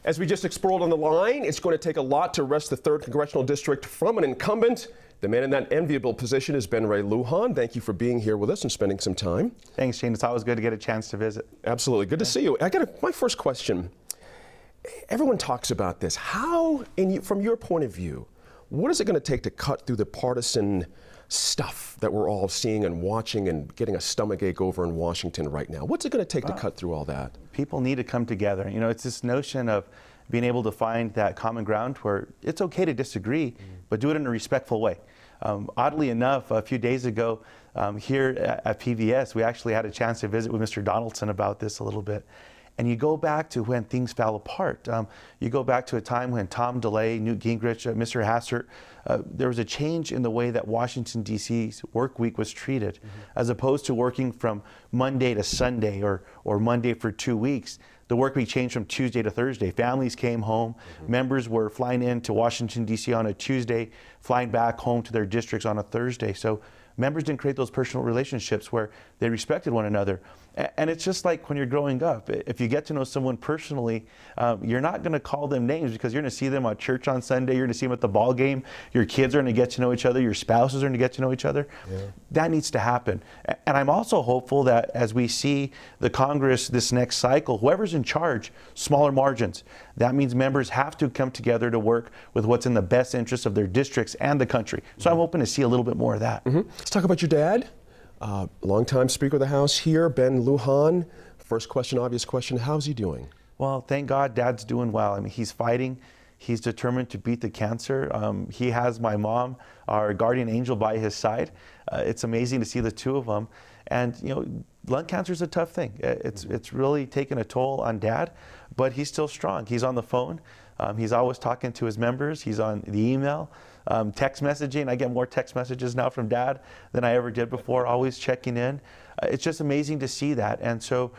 As we just explored on the line, it's going to take a lot to wrest the 3rd Congressional District from an incumbent. The man in that enviable position is Ben Ray Lujan. Thank you for being here with us and spending some time. Thanks, Shane. It's always good to get a chance to visit. Absolutely. Good to see you. My first question. Everyone talks about this. How, from your point of view, what is it going to take to cut through the partisan stuff that we're all seeing and watching and getting a stomachache over in Washington right now? What's it going to take to cut through all that? People need to come together. You know, it's this notion of being able to find that common ground where it's okay to disagree, but do it in a respectful way. Oddly enough, a few days ago here at PVS, we actually had a chance to visit with Mr. Donaldson about this a little bit. And you go back to when things fell apart. You go back to a time when Tom DeLay, Newt Gingrich, Mr. Hastert, there was a change in the way that Washington, D.C.'s work week was treated, as opposed to working from Monday to Sunday or Monday for 2 weeks. The work week changed from Tuesday to Thursday. Families came home. Members were flying into Washington, D.C. on a Tuesday, flying back home to their districts on a Thursday. So members didn't create those personal relationships where they respected one another. And it's just like when you're growing up. If you get to know someone personally, you're not going to call them names because you're going to see them at church on Sunday. You're going to see them at the ball game. Your kids are going to get to know each other. Your spouses are going to get to know each other. Yeah. That needs to happen. And I'm also hopeful that as we see the Congress this next cycle, whoever's in charge, smaller margins. That means members have to come together to work with what's in the best interest of their districts and the country. So I'm hoping to see a little bit more of that. Let's talk about your dad. Longtime Speaker of the House here, Ben Lujan. First question, obvious question, how's he doing? Well, thank God Dad's doing well. I mean, he's fighting. He's determined to beat the cancer. He has my mom, our guardian angel, by his side. It's amazing to see the two of them. And, you know, lung cancer is a tough thing. It's really taken a toll on Dad, but he's still strong. He's on the phone. He's always talking to his members. He's on the email. Text messaging. I get more text messages now from Dad than I ever did before, always checking in. It's just amazing to see that. And so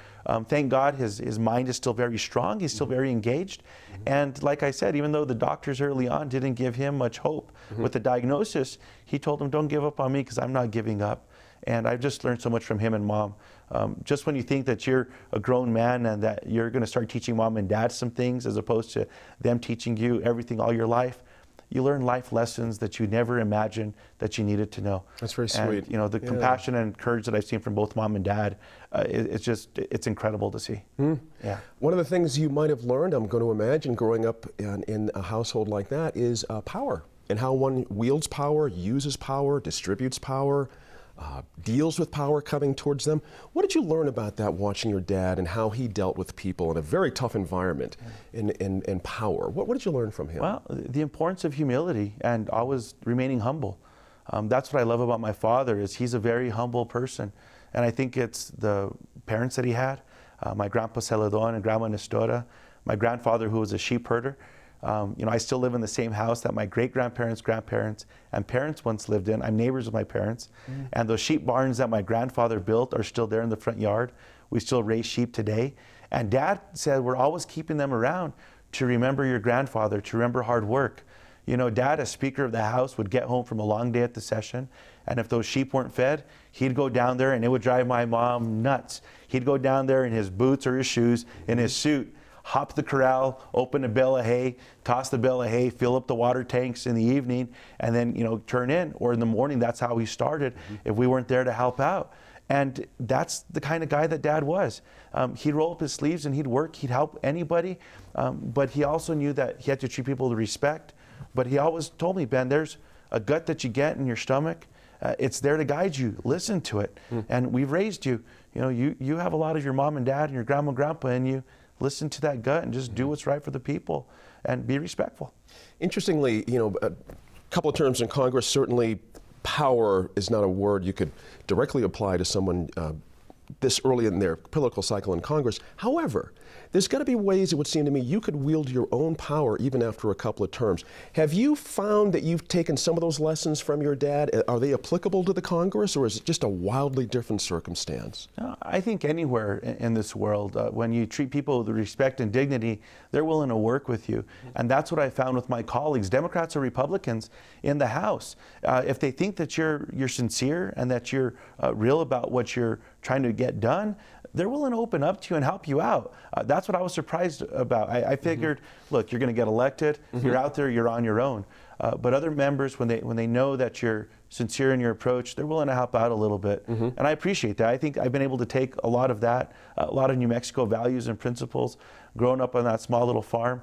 thank God his mind is still very strong. He's still very engaged. And like I said, even though the doctors early on didn't give him much hope with the diagnosis, he told them, don't give up on me because I'm not giving up. And I've just learned so much from him and Mom. Just when you think that you're a grown man and that you're going to start teaching Mom and Dad some things as opposed to them teaching you everything all your life, you learn life lessons that you never imagined that you needed to know. That's very sweet. And, you know, the compassion and courage that I've seen from both Mom and Dad, it's incredible to see. Yeah. One of the things you might have learned, I'm going to imagine, growing up in a household like that is power and how one wields power, uses power, distributes power, deals with power coming towards them. What did you learn about that watching your dad and how he dealt with people in a very tough environment in power? What did you learn from him? Well, the importance of humility and always remaining humble. That's what I love about my father is he's a very humble person. And I think it's the parents that he had, my grandpa Celedon and grandma Nestora, my grandfather who was a sheep herder. You know, I still live in the same house that my great-grandparents, grandparents, and parents once lived in. I'm neighbors with my parents. And those sheep barns that my grandfather built are still there in the front yard. We still raise sheep today. And Dad said we're always keeping them around to remember your grandfather, to remember hard work. You know, Dad, as Speaker of the House, would get home from a long day at the session, and if those sheep weren't fed, he'd go down there and it would drive my mom nuts. He'd go down there in his boots or his shoes, in his suit, hop the corral, open a bale of hay, toss the bale of hay, fill up the water tanks in the evening, and then, you know, turn in. Or in the morning, that's how he started if we weren't there to help out. And that's the kind of guy that Dad was. He'd roll up his sleeves and he'd work, he'd help anybody, but he also knew that he had to treat people with respect. But he always told me, Ben, there's a gut that you get in your stomach. It's there to guide you. Listen to it. And we've raised you. You know, you have a lot of your mom and dad and your grandma and grandpa in you. Listen to that gut and just do what's right for the people and be respectful. Interestingly, you know, a couple of terms in Congress, certainly power is not a word you could directly apply to someone this early in their political cycle in Congress. However, there's got to be ways, it would seem to me, you could wield your own power even after a couple of terms. Have you found that you've taken some of those lessons from your dad? Are they applicable to the Congress, or is it just a wildly different circumstance? No, I think anywhere in this world, when you treat people with respect and dignity, they're willing to work with you. And that's what I found with my colleagues, Democrats or Republicans in the House. If they think that you're sincere and that you're real about what you're trying to get done, they're willing to open up to you and help you out. That's what I was surprised about. I figured, look, you're going to get elected, you're out there, you're on your own. But other members, when they know that you're sincere in your approach, they're willing to help out a little bit. And I appreciate that. I think I've been able to take a lot of that, a lot of New Mexico values and principles, growing up on that small little farm,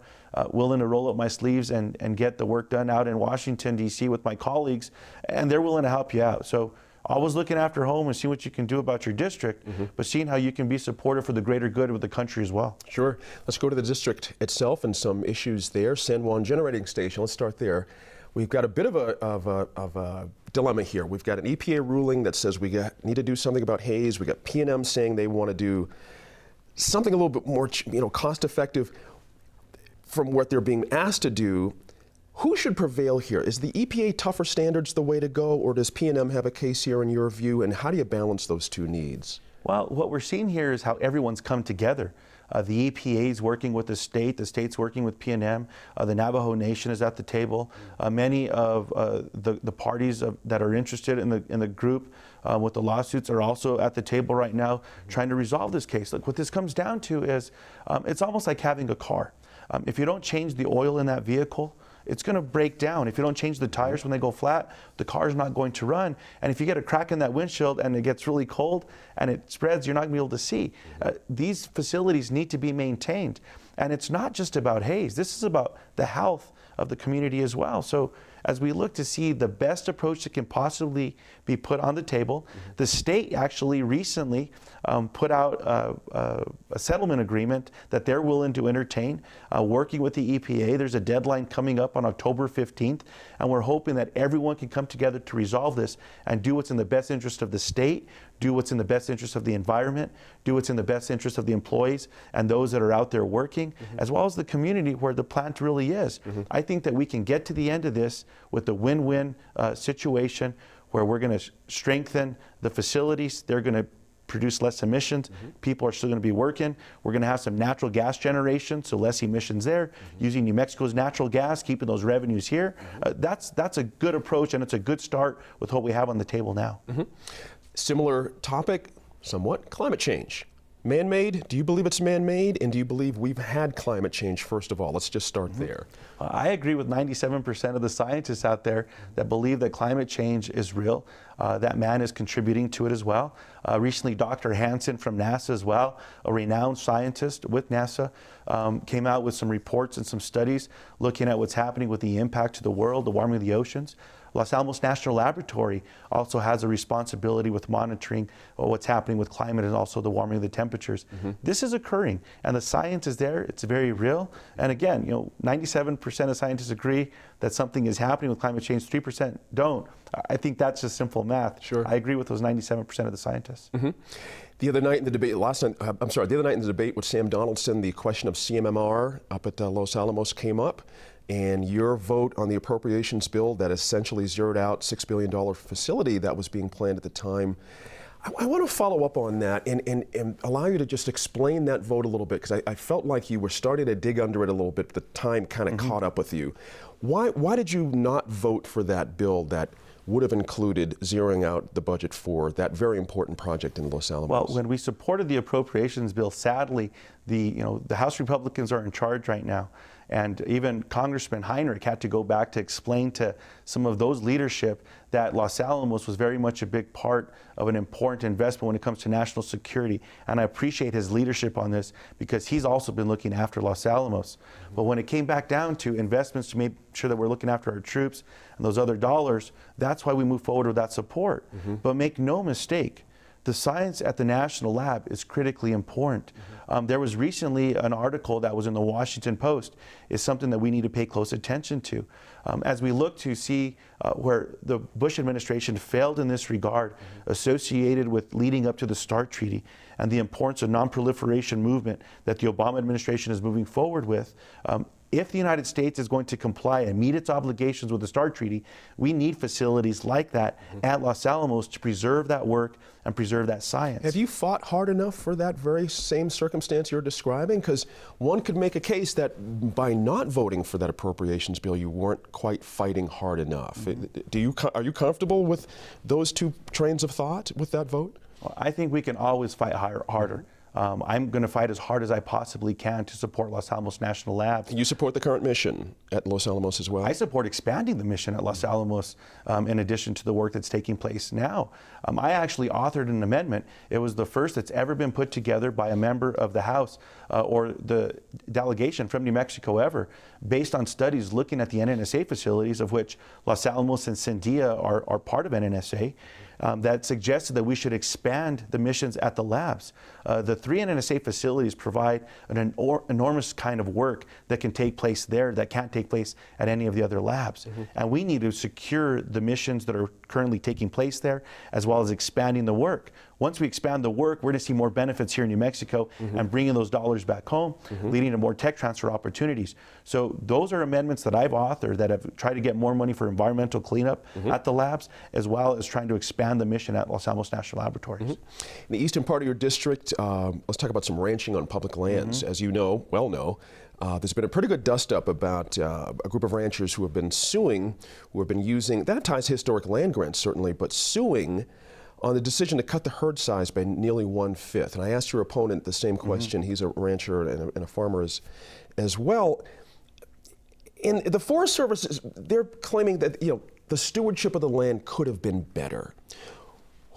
willing to roll up my sleeves and get the work done out in Washington, D.C. with my colleagues, and they're willing to help you out. So always looking after home and seeing what you can do about your district, but seeing how you can be supportive for the greater good of the country as well. Sure. Let's go to the district itself and some issues there. San Juan Generating Station, let's start there. We've got a bit of a dilemma here. We've got an EPA ruling that says we need to do something about haze. We got PNM saying they want to do something a little bit more, cost effective from what they're being asked to do. Who should prevail here? Is the EPA tougher standards the way to go, or does PNM have a case here in your view? And how do you balance those two needs? Well, what we're seeing here is how everyone's come together. The EPA is working with the state's working with PNM, the Navajo Nation is at the table. Many of the parties that are interested in the group with the lawsuits are also at the table right now trying to resolve this case. Look, what this comes down to is it's almost like having a car. If you don't change the oil in that vehicle, it's going to break down. If you don't change the tires when they go flat, the car's not going to run. And if you get a crack in that windshield and it gets really cold and it spreads, you're not going to be able to see. These facilities need to be maintained. And it's not just about haze. This is about the health of the community as well. So as we look to see the best approach that can possibly be put on the table, the state actually recently put out a settlement agreement that they're willing to entertain, working with the EPA. There's a deadline coming up on October 15th, and we're hoping that everyone can come together to resolve this and do what's in the best interest of the state, do what's in the best interest of the environment, do what's in the best interest of the employees and those that are out there working, as well as the community where the plant really is. I think that we can get to the end of this with a win-win situation where we're going to strengthen the facilities. They're going to produce less emissions. People are still going to be working. We're going to have some natural gas generation, so less emissions there. Using New Mexico's natural gas, keeping those revenues here. That's a good approach, and it's a good start with what we have on the table now. Similar topic, somewhat, climate change. Man-made, do you believe it's man-made? And do you believe we've had climate change, first of all? Let's just start there. I agree with 97% of the scientists out there that believe that climate change is real, that man is contributing to it as well. Recently, Dr. Hansen from NASA as well, a renowned scientist with NASA, came out with some reports and some studies looking at what's happening with the impact to the world, the warming of the oceans. Los Alamos National Laboratory also has a responsibility with monitoring what's happening with climate and also the warming of the temperatures. This is occurring, and the science is there. It's very real. And again, 97% of scientists agree that something is happening with climate change. 3% don't. I think that's just simple math. Sure. I agree with those 97% of the scientists. The other night in the debate, the other night in the debate with Sam Donaldson, the question of CMMR up at Los Alamos came up. And your vote on the appropriations bill that essentially zeroed out $6 billion facility that was being planned at the time. I want to follow up on that and allow you to just explain that vote a little bit, because I felt like you were starting to dig under it a little bit, but the time kind of caught up with you. Why did you not vote for that bill that would have included zeroing out the budget for that very important project in Los Alamos? Well, when we supported the appropriations bill, sadly, the House Republicans are in charge right now. And even Congressman Heinrich had to go back to explain to some of those leadership that Los Alamos was very much a big part of an important investment when it comes to national security. And I appreciate his leadership on this, because he's also been looking after Los Alamos. But when it came back down to investments to make sure that we're looking after our troops and those other dollars, that's why we move forward with that support. But make no mistake, the science at the National Lab is critically important. There was recently an article that was in the Washington Post. Is something that we need to pay close attention to. As we look to see where the Bush administration failed in this regard, associated with leading up to the START Treaty and the importance of non-proliferation movement that the Obama administration is moving forward with, if the United States is going to comply and meet its obligations with the START Treaty, we need facilities like that at Los Alamos to preserve that work and preserve that science. Have you fought hard enough for that very same circumstance you're describing? Because one could make a case that by not voting for that appropriations bill, you weren't quite fighting hard enough. Are you comfortable with those two trains of thought with that vote? Well, I think we can always fight harder. I'm going to fight as hard as I possibly can to support Los Alamos National Labs. You support the current mission at Los Alamos as well? I support expanding the mission at Los Alamos in addition to the work that's taking place now. I actually authored an amendment. It was the first that's ever been put together by a member of the House or the delegation from New Mexico ever, based on studies looking at the NNSA facilities, of which Los Alamos and Sandia are part of NNSA. That suggested that we should expand the missions at the labs. The 3 NNSA facilities provide an enormous kind of work that can take place there that can't take place at any of the other labs. And we need to secure the missions that are currently taking place there, as well as expanding the work. Once we expand the work, we're going to see more benefits here in New Mexico and bringing those dollars back home, leading to more tech transfer opportunities. So those are amendments that I've authored that have tried to get more money for environmental cleanup at the labs, as well as trying to expand the mission at Los Alamos National Laboratories. In the eastern part of your district, let's talk about some ranching on public lands. As you know, well know, there's been a pretty good dust-up about a group of ranchers who have been suing, who have been using, that ties historic land grants certainly, but suing on the decision to cut the herd size by nearly 1/5. And I asked your opponent the same question. He's a rancher and a farmer as well. In the Forest Service, they're claiming that the stewardship of the land could have been better.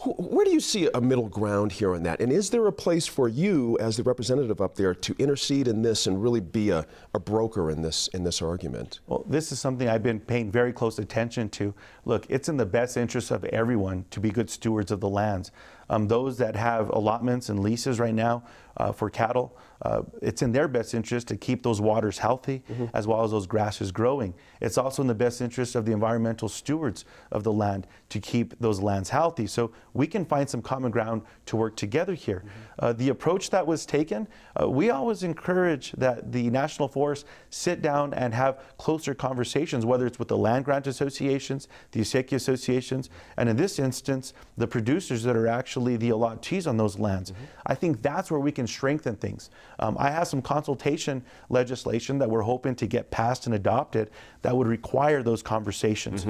Where do you see a middle ground here on that? And is there a place for you as the representative up there to intercede in this and really be a broker in this argument? Well, this is something I've been paying very close attention to. Look, it's in the best interest of everyone to be good stewards of the lands. Those that have allotments and leases right now for cattle, it's in their best interest to keep those waters healthy as well as those grasses growing. It's also in the best interest of the environmental stewards of the land to keep those lands healthy. So we can find some common ground to work together here. The approach that was taken, we always encourage that the National Forest sit down and have closer conversations, whether it's with the land grant associations, the Acequia associations, and in this instance, the producers that are actually the allottees on those lands. I think that's where we can strengthen things. I have some consultation legislation that we're hoping to get passed and adopted that would require those conversations.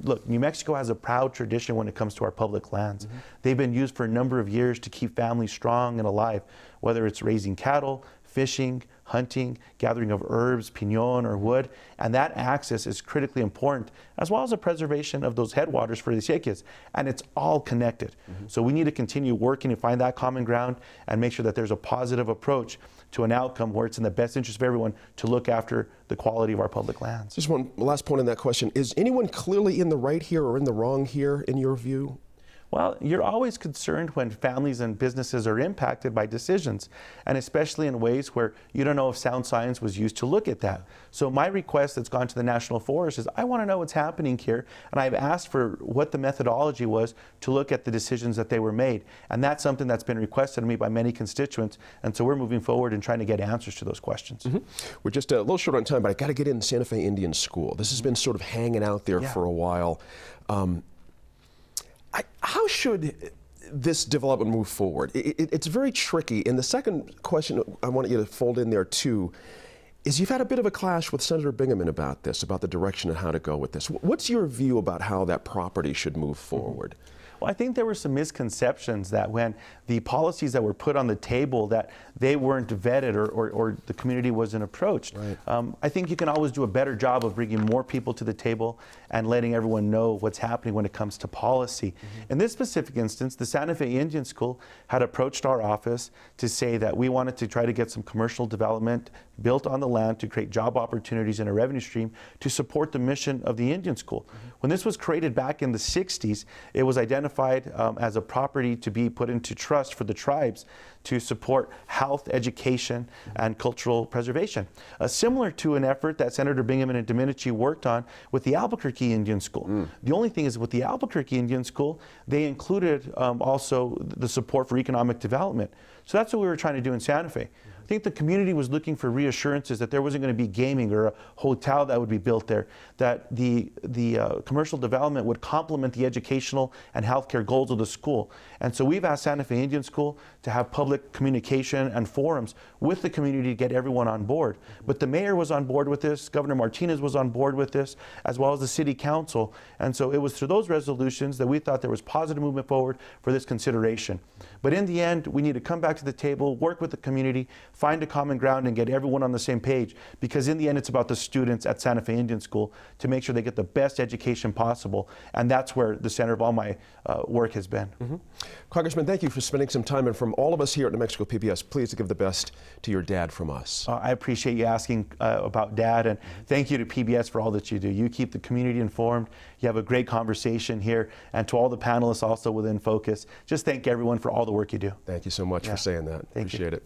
Look, New Mexico has a proud tradition when it comes to our public lands. They've been used for a number of years to keep families strong and alive, whether it's raising cattle, fishing, hunting, gathering of herbs, piñon, or wood, and that access is critically important, as well as the preservation of those headwaters for the acequias, and it's all connected. So we need to continue working to find that common ground and make sure that there's a positive approach to an outcome where it's in the best interest of everyone to look after the quality of our public lands. Just one last point on that question. Is anyone clearly in the right here or in the wrong here, in your view? Well, you're always concerned when families and businesses are impacted by decisions, and especially in ways where you don't know if sound science was used to look at that. So my request that's gone to the National Forest is I want to know what's happening here, and I've asked for what the methodology was to look at the decisions that they were made. And that's something that's been requested of me by many constituents, and so we're moving forward and trying to get answers to those questions. We're just a little short on time, but I got to get in Santa Fe Indian School. This has been sort of hanging out there for a while. How should this development move forward? It's very tricky. And the second question I want you to fold in there too is you've had a bit of a clash with Senator Bingaman about this, about the direction and how to go with this. What's your view about how that property should move forward? Well, I think there were some misconceptions that when the policies that were put on the table that they weren't vetted or the community wasn't approached. I think you can always do a better job of bringing more people to the table and letting everyone know what's happening when it comes to policy. In this specific instance, the Santa Fe Indian School had approached our office to say that we wanted to try to get some commercial development built on the land to create job opportunities and a revenue stream to support the mission of the Indian School. When this was created back in the 60s, it was identified as a property to be put into trust for the tribes to support health, education, and cultural preservation. Similar to an effort that Senator Bingaman and Domenici worked on with the Albuquerque Indian School. The only thing is with the Albuquerque Indian School, they included also the support for economic development. So that's what we were trying to do in Santa Fe. I think the community was looking for reassurances that there wasn't going to be gaming or a hotel that would be built there, that the commercial development would complement the educational and healthcare goals of the school. And so we've asked Santa Fe Indian School to have public communication and forums with the community to get everyone on board. But the mayor was on board with this, Governor Martinez was on board with this, as well as the city council. And so it was through those resolutions that we thought there was positive movement forward for this consideration. But in the end, we need to come back to the table, work with the community, find a common ground, and get everyone on the same page. Because in the end, it's about the students at Santa Fe Indian School to make sure they get the best education possible. And that's where the center of all my work has been. Congressman, thank you for spending some time. And from all of us here at New Mexico PBS, please give the best to your dad from us. I appreciate you asking about Dad, and thank you to PBS for all that you do. You keep the community informed. You have a great conversation here. And to all the panelists also within Focus, just thank everyone for all the work you do. Thank you so much for saying that. Appreciate it.